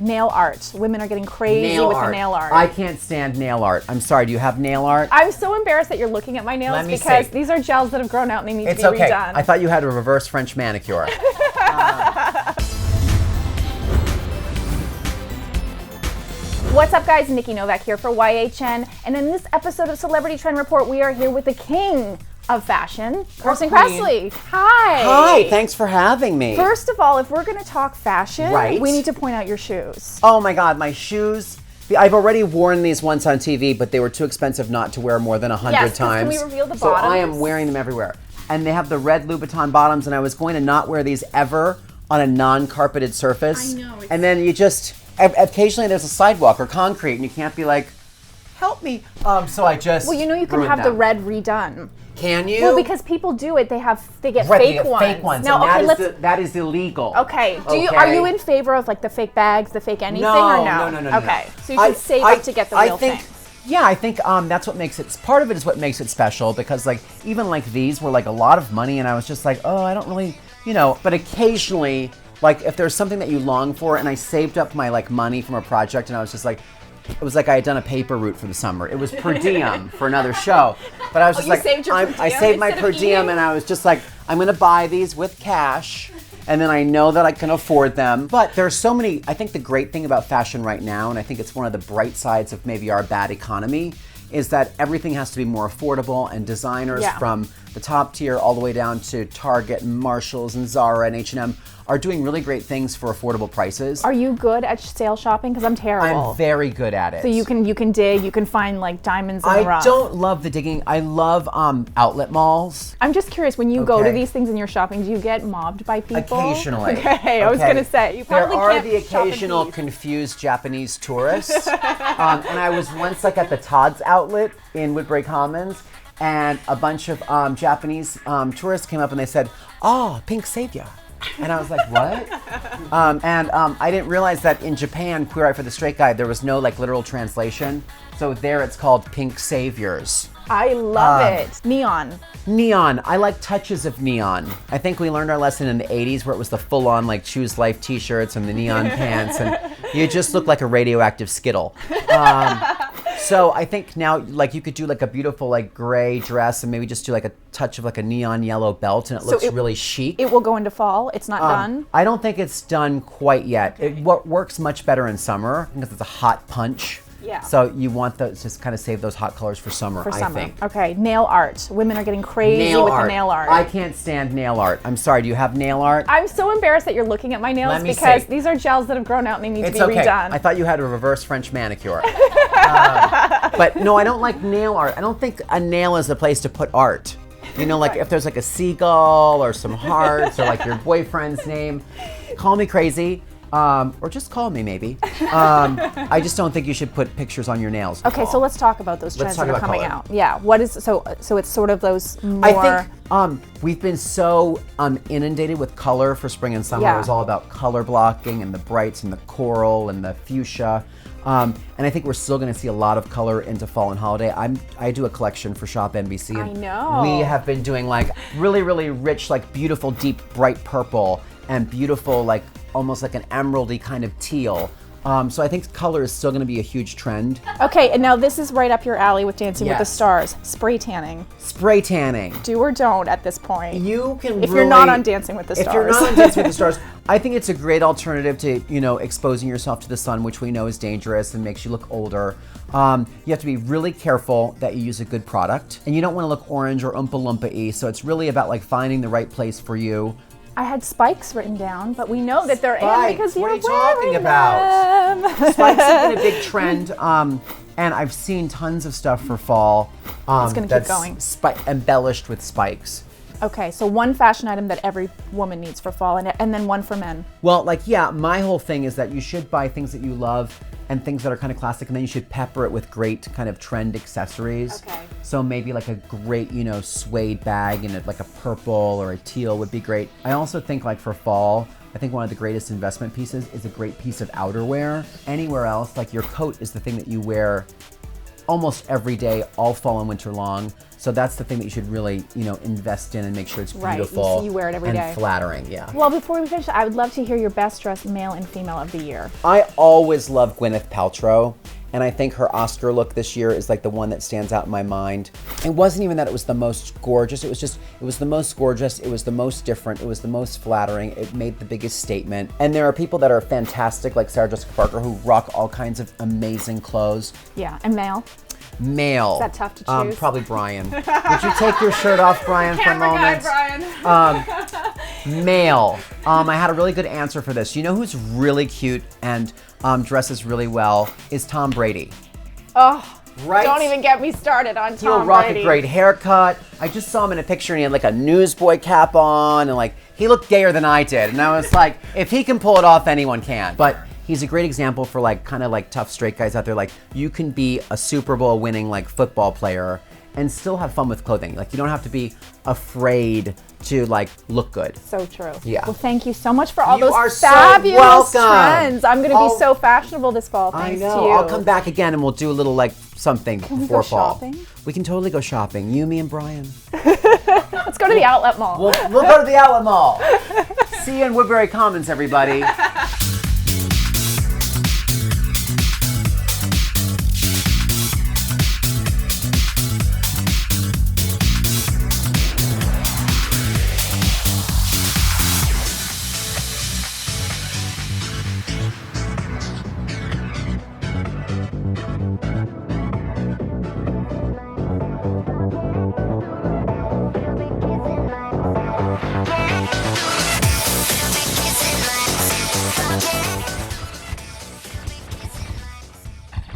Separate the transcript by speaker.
Speaker 1: nail art. Women are getting crazy with the nail art.
Speaker 2: I can't stand nail art. I'm sorry, do you have nail art?
Speaker 1: I'm so embarrassed that you're looking at my nails because these are gels that have grown out and they need to be redone.
Speaker 2: I thought you had a reverse French manicure.
Speaker 1: What's up, guys? Nikki Novak here for YHN, and in this episode of Celebrity Trend Report, we are here with the king of fashion, Carson Kressley. Hi.
Speaker 2: Hi, thanks for having me.
Speaker 1: First of all, if we're going to talk fashion, we need to point out your shoes.
Speaker 2: Oh my God, my shoes. I've already worn these once on TV, but they were too expensive not to wear more than 100 times.
Speaker 1: Can we reveal the bottoms?
Speaker 2: So I am wearing them everywhere. And they have the red Louboutin bottoms, and I was going to not wear these ever on a non-carpeted surface.
Speaker 1: I know.
Speaker 2: And then you just, occasionally there's a sidewalk or concrete, and you can't be like, help me. So I just
Speaker 1: Well, you know you can have the red redone.
Speaker 2: Can you?
Speaker 1: Well, because people do it. They get fake ones.
Speaker 2: Fake ones.
Speaker 1: Now,
Speaker 2: and that is illegal.
Speaker 1: Okay. Are you in favor of like the fake bags, the fake anything, or no?
Speaker 2: No.
Speaker 1: Okay. So you should save up to get the real thing.
Speaker 2: Yeah, I think that's what makes it. Part of it is what makes it special because like even like these were like a lot of money, and I was just like, oh, I don't really, But occasionally, like if there's something that you long for, and I saved up my like money from a project, and I was just like. It was like I had done a paper route for the summer. It was per diem for another show. But I was just like, I saved my per diem and I was just like, I'm going to buy these with cash and then I know that I can afford them. But there's so many, I think the great thing about fashion right now, and I think it's one of the bright sides of maybe our bad economy, is that everything has to be more affordable and designers from the top tier all the way down to Target and Marshalls and Zara and H&M are doing really great things for affordable prices.
Speaker 1: Are you good at sale shopping? Because I'm terrible.
Speaker 2: I'm very good at it.
Speaker 1: So you can dig, you can find like diamonds in the rough.
Speaker 2: I don't love the digging. I love outlet malls.
Speaker 1: I'm just curious, when you go to these things and you're shopping, do you get mobbed by people?
Speaker 2: Occasionally.
Speaker 1: Okay, I was going to say. You probably
Speaker 2: there are
Speaker 1: can't
Speaker 2: the occasional confused Japanese tourists. And I was once like at the Todd's outlet in Woodbury Commons, and a bunch of Japanese tourists came up and they said, "Oh, pink savior." And I was like, what? I didn't realize that in Japan, Queer Eye for the Straight Guy, there was no like literal translation. So there it's called Pink Saviors.
Speaker 1: I love it. Neon.
Speaker 2: Neon. I like touches of neon. I think we learned our lesson in the 80s where it was the full-on like Choose Life t-shirts and the neon pants and you just look like a radioactive Skittle. So I think now like you could do like a beautiful like gray dress and maybe just do like a touch of like a neon yellow belt and it looks really chic.
Speaker 1: It will go into fall. It's not done?
Speaker 2: I don't think it's done quite yet. It works much better in summer because it's a hot punch.
Speaker 1: Yeah.
Speaker 2: So you want to just kind of save those hot colors for summer, I think.
Speaker 1: Okay, nail art. Women are getting crazy with the nail art.
Speaker 2: I can't stand nail art. I'm sorry, do you have nail art?
Speaker 1: I'm so embarrassed that you're looking at my nails because these are gels that have grown out and they need to be redone.
Speaker 2: I thought you had a reverse French manicure. But no, I don't like nail art. I don't think a nail is a place to put art. Like if there's like a seagull or some hearts or like your boyfriend's name, call me crazy. Or just call me maybe. I just don't think you should put pictures on your nails.
Speaker 1: Okay, so let's talk about those trends that are coming out. Yeah, what is so it's sort of those more.
Speaker 2: I think we've been so inundated with color for spring and summer.
Speaker 1: Yeah.
Speaker 2: It was all about color blocking and the brights and the coral and the fuchsia. And I think we're still going to see a lot of color into fall and holiday. I do a collection for Shop NBC.
Speaker 1: I know.
Speaker 2: We have been doing like really, really rich, like beautiful, deep, bright purple and beautiful, like almost like an emeraldy kind of teal. So I think color is still going to be a huge trend.
Speaker 1: Okay, and now this is right up your alley with Dancing with the Stars. Spray tanning.
Speaker 2: Spray tanning.
Speaker 1: Do or don't at this point.
Speaker 2: You can
Speaker 1: if you're not on Dancing with the Stars.
Speaker 2: If you're not on Dancing with the Stars, I think it's a great alternative to exposing yourself to the sun, which we know is dangerous and makes you look older. You have to be really careful that you use a good product, and you don't want to look orange or Oompa Loompa-y. So it's really about like finding the right place for you.
Speaker 1: I had spikes written down, but we know that they're in because
Speaker 2: what are
Speaker 1: you're
Speaker 2: you talking about?
Speaker 1: them.
Speaker 2: Spikes have been a big trend, and I've seen tons of stuff for fall.
Speaker 1: It's going to keep going.
Speaker 2: Embellished with spikes.
Speaker 1: Okay, so one fashion item that every woman needs for fall, and then one for men.
Speaker 2: Well, my whole thing is that you should buy things that you love and things that are kind of classic, and then you should pepper it with great kind of trend accessories.
Speaker 1: Okay.
Speaker 2: So maybe like a great, suede bag and like a purple or a teal would be great. I also think like for fall, I think one of the greatest investment pieces is a great piece of outerwear. Anywhere else, like your coat is the thing that you wear almost every day, all fall and winter long. So that's the thing that you should really, invest in and make sure it's beautiful.
Speaker 1: You wear it every
Speaker 2: and
Speaker 1: day.
Speaker 2: flattering, yeah.
Speaker 1: Well, before we finish, I would love to hear your best dressed male and female of the year.
Speaker 2: I always love Gwyneth Paltrow, and I think her Oscar look this year is like the one that stands out in my mind. It wasn't even that it was the most gorgeous, it was the most gorgeous, it was the most different, it was the most flattering, it made the biggest statement. And there are people that are fantastic, like Sarah Jessica Parker, who rock all kinds of amazing clothes.
Speaker 1: Yeah, and male.
Speaker 2: Male.
Speaker 1: Is that tough to choose?
Speaker 2: Probably Brian. Would you take your shirt off, Brian, for a moment? Male. I had a really good answer for this. You know who's really cute and dresses really well is Tom Brady.
Speaker 1: Oh,
Speaker 2: right?
Speaker 1: Don't even get me started on Tom Brady.
Speaker 2: He'll rock a great haircut. I just saw him in a picture and he had like a newsboy cap on and like he looked gayer than I did. And I was like, if he can pull it off, anyone can. But he's a great example for like kind of like tough straight guys out there. Like you can be a Super Bowl winning like football player and still have fun with clothing. Like you don't have to be afraid to like look good.
Speaker 1: So true.
Speaker 2: Yeah.
Speaker 1: Well, thank you so much for all
Speaker 2: You are
Speaker 1: those
Speaker 2: so
Speaker 1: fabulous
Speaker 2: welcome.
Speaker 1: trends. I'm going to be so fashionable this fall thanks
Speaker 2: I know.
Speaker 1: to you.
Speaker 2: I'll come back again and we'll do a little like something before
Speaker 1: go
Speaker 2: fall.
Speaker 1: shopping?
Speaker 2: We can totally go shopping. You, me, and Brian.
Speaker 1: Let's go to the outlet mall.
Speaker 2: We'll go to the outlet mall. See you in Woodbury Commons, everybody.